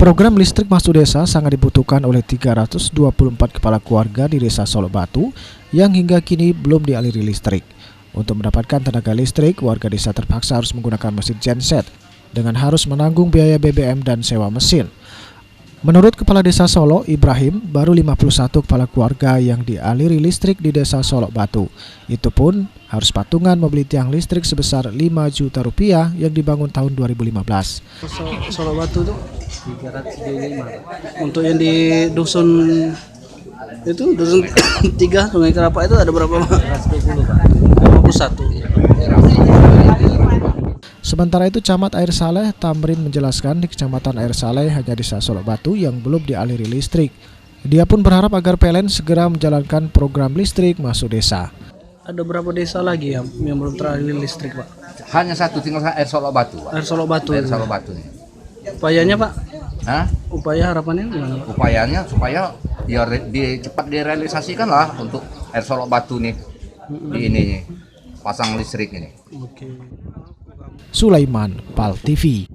Program listrik masuk desa sangat dibutuhkan oleh 324 kepala keluarga di Desa Solok Batu yang hingga kini belum dialiri listrik. Untuk mendapatkan tenaga listrik, warga desa terpaksa harus menggunakan mesin genset dengan harus menanggung biaya BBM dan sewa mesin. Menurut Kepala Desa Solok, Ibrahim, baru 51 kepala keluarga yang dialiri listrik di Desa Solok Batu. Itu pun harus patungan membeli tiang listrik sebesar 5 juta rupiah yang dibangun tahun 2015. Solok Batu itu 375. Untuk yang di dusun itu, dusun 3 Sungai Kelapa itu ada berapa? 120 Pak. 51. Sementara itu Camat Air Saleh Tamrin menjelaskan di Kecamatan Air Saleh hanya Desa Solok Batu yang belum dialiri listrik. Dia pun berharap agar PLN segera menjalankan program listrik masuk desa. Ada berapa desa lagi yang belum teraliri listrik, Pak? Hanya satu, tinggal Air Solok Batu, Pak. Air Solok Batu. Air Solok Batu nih. Upayanya, Pak? Hah? Upaya harapannya gimana, Pak? Upayanya supaya ya cepat direalisasikan lah untuk Air Solok Batu nih di ini pasang listrik ini. Oke. Sulaiman, PAL TV.